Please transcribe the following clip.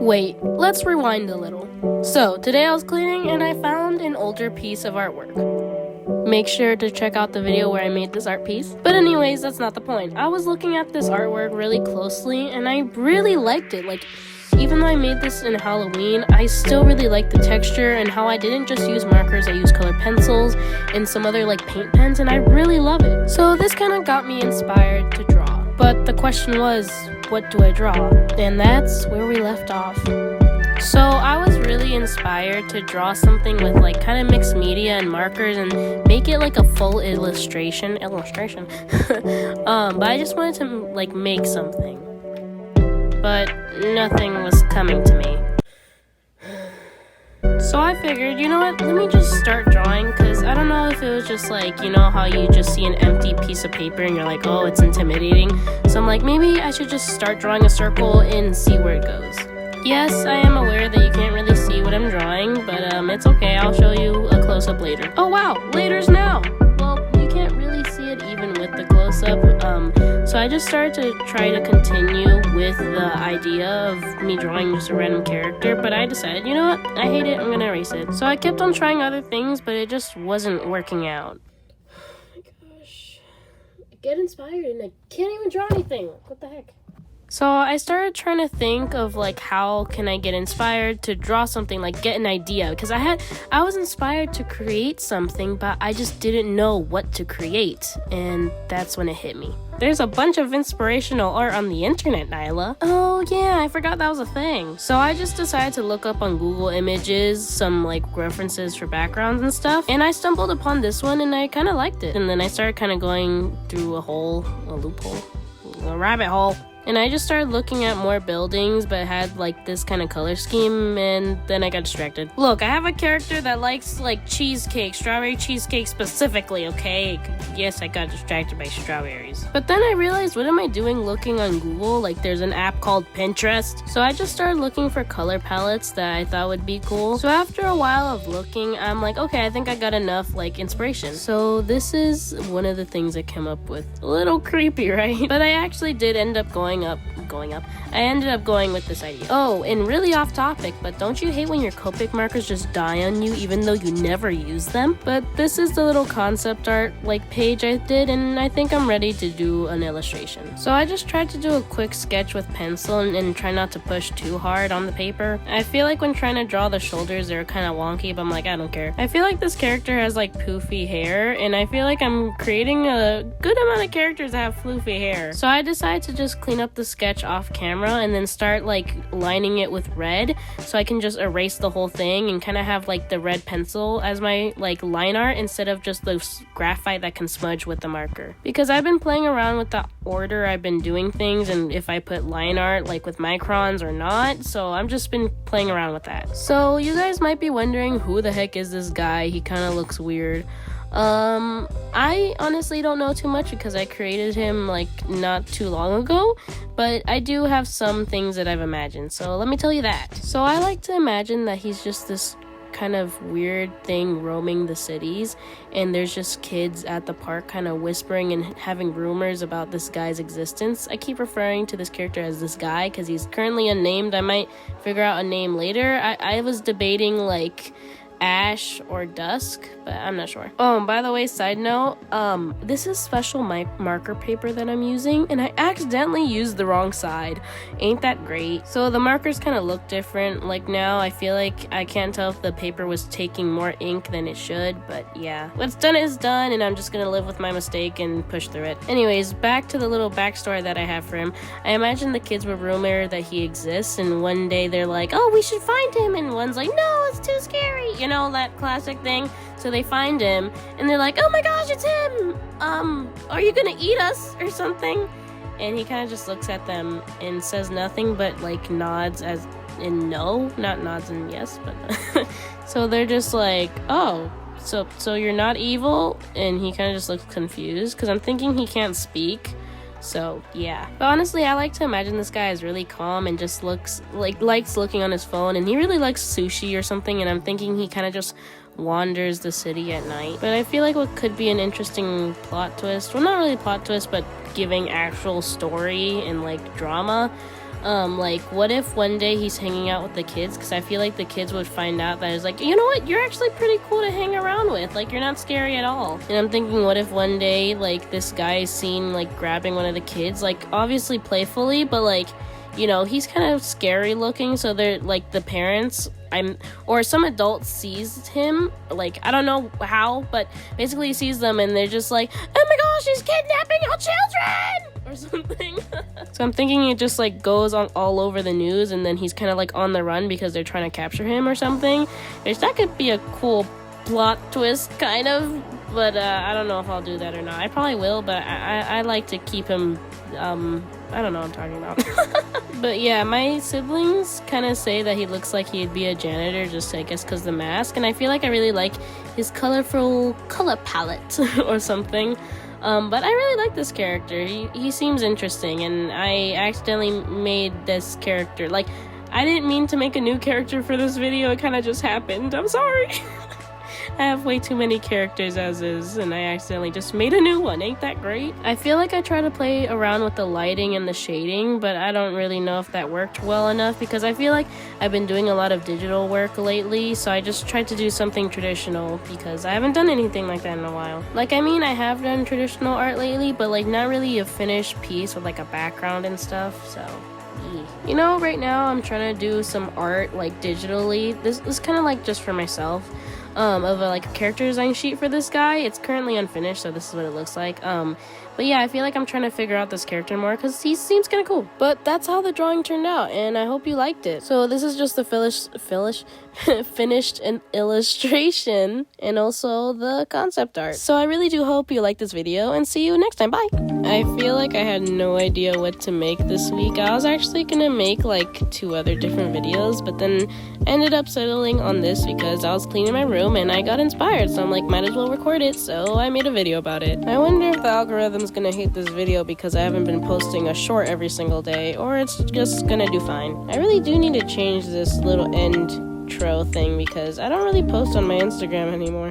Wait, let's rewind a little. So, today I was cleaning and I found an older piece of artwork. Make sure to check out the video where I made this art piece. But anyways, that's not the point. I was looking at this artwork really closely and I really liked it. Like, even though I made this in Halloween, I still really like the texture and how I didn't just use markers, I used colored pencils and some other like paint pens, and I really love it. So this kind of got me inspired to draw. But the question was, what do I draw? And that's where we left off. So I was really inspired to draw something with like kind of mixed media and markers and make it like a full illustration. But I just wanted to like make something. But nothing was coming to me. So I figured, you know what, let me just start drawing, because I don't know if it was just like, you know how you just see an empty piece of paper and you're like, oh, it's intimidating. So I'm like, maybe I should just start drawing a circle and see where it goes. Yes, I am aware that you can't really see what I'm drawing, but it's okay, I'll show you a close-up later. Oh wow, later's now! Well, you can't really see it even with the close-up, so I just started to try to continue with the idea of me drawing just a random character, but I decided, you know what, I hate it, I'm gonna erase it. So I kept on trying other things, but it just wasn't working out. Oh my gosh. I get inspired and I can't even draw anything. What the heck? So I started trying to think of like how can I get inspired to draw something, like get an idea, because I was inspired to create something, but I just didn't know what to create, and that's when it hit me. There's a bunch of inspirational art on the internet, Nyla. Oh yeah, I forgot that was a thing. So I just decided to look up on Google Images some like references for backgrounds and stuff, and I stumbled upon this one and I kind of liked it. And then I started kind of going through a loophole, a rabbit hole. And I just started looking at more buildings, but had like this kind of color scheme, and then I got distracted. Look, I have a character that likes like cheesecake, strawberry cheesecake specifically, okay? Yes, I got distracted by strawberries. But then I realized, what am I doing looking on Google? Like there's an app called Pinterest. So I just started looking for color palettes that I thought would be cool. So after a while of looking, I'm like, okay, I think I got enough like inspiration. So this is one of the things I came up with. A little creepy, right? But I actually did end up going up. I ended up going with this idea. Oh, and really off topic, but don't you hate when your Copic markers just die on you even though you never use them? But this is the little concept art like page I did, and I think I'm ready to do an illustration. So I just tried to do a quick sketch with pencil and try not to push too hard on the paper. I feel like when trying to draw the shoulders, they're kind of wonky, but I'm like, I don't care. I feel like this character has like poofy hair, and I feel like I'm creating a good amount of characters that have floofy hair. So I decided to just clean up the sketch off camera and then start like lining it with red, so I can just erase the whole thing and kind of have like the red pencil as my like line art instead of just the graphite that can smudge with the marker. Because I've been playing around with the order I've been doing things and if I put line art like with microns or not, so I've just been playing around with that. So you guys might be wondering, who the heck is this guy? He kind of looks weird. I honestly don't know too much because I created him like not too long ago, but I do have some things that I've imagined, so let me tell you that. So I like to imagine that he's just this kind of weird thing roaming the cities, and there's just kids at the park kind of whispering and having rumors about this guy's existence. I keep referring to this character as this guy because he's currently unnamed. I might figure out a name later. I was debating like Ash or Dusk, but I'm not sure. Oh, and by the way, side note, this is special marker paper that I'm using, and I accidentally used the wrong side. Ain't that great? So the markers kind of look different. Like now, I feel like I can't tell if the paper was taking more ink than it should, but yeah. What's done is done, and I'm just gonna live with my mistake and push through it. Anyways, back to the little backstory that I have for him. I imagine the kids were rumor that he exists, and one day they're like, oh, we should find him, and one's like, no, it's too scary. You know, that classic thing. So they find him and they're like, oh my gosh, it's him, are you gonna eat us or something? And he kind of just looks at them and says nothing but like nods as in no, not nods and yes, but so they're just like, oh, so you're not evil? And he kind of just looks confused because I'm thinking he can't speak. So yeah, but honestly, I like to imagine this guy is really calm and just likes looking on his phone, and he really likes sushi or something, and I'm thinking he kind of just wanders the city at night. But I feel like what could be an interesting plot twist, well, not really plot twist, but giving actual story and like drama. Like, what if one day he's hanging out with the kids? Because I feel like the kids would find out that it's like, you know what, you're actually pretty cool to hang around with. Like, you're not scary at all. And I'm thinking, what if one day, like, this guy is seen, like, grabbing one of the kids? Like, obviously playfully, but, like, you know, he's kind of scary looking. So they're, like, the parents, or some adult sees him. Like, I don't know how, but basically he sees them and they're just like, oh my gosh, she's kidnapping our children! Or something. So I'm thinking it just like goes on all over the news and then he's kind of like on the run because they're trying to capture him or something. Which that could be a cool plot twist kind of, but I don't know if I'll do that or not. I probably will, but I like to keep him, I don't know what I'm talking about. But yeah, my siblings kind of say that he looks like he'd be a janitor, just I guess because the mask, and I feel like I really like his colorful color palette or something. But I really like this character. He seems interesting, and I accidentally made this character. Like, I didn't mean to make a new character for this video. It kind of just happened. I'm sorry. I have way too many characters as is, and I accidentally just made a new one. Ain't that great? I feel like I try to play around with the lighting and the shading, but I don't really know if that worked well enough because I feel like I've been doing a lot of digital work lately, so I just tried to do something traditional because I haven't done anything like that in a while. Like, I mean, I have done traditional art lately, but like not really a finished piece with like a background and stuff, so... You know, right now I'm trying to do some art like digitally. This is kind of like just for myself. Of a like a character design sheet for this guy. It's currently unfinished, so this is what it looks like. But yeah, I feel like I'm trying to figure out this character more because he seems kind of cool. But that's how the drawing turned out, and I hope you liked it. So this is just the finished illustration and also the concept art. So I really do hope you liked this video, and see you next time. Bye! I feel like I had no idea what to make this week. I was actually gonna make like 2 other different videos, but then ended up settling on this because I was cleaning my room and I got inspired, so I'm like, might as well record it, so I made a video about it. I wonder if the algorithm's gonna hate this video because I haven't been posting a short every single day, or it's just gonna do fine. I really do need to change this little intro thing because I don't really post on my Instagram anymore.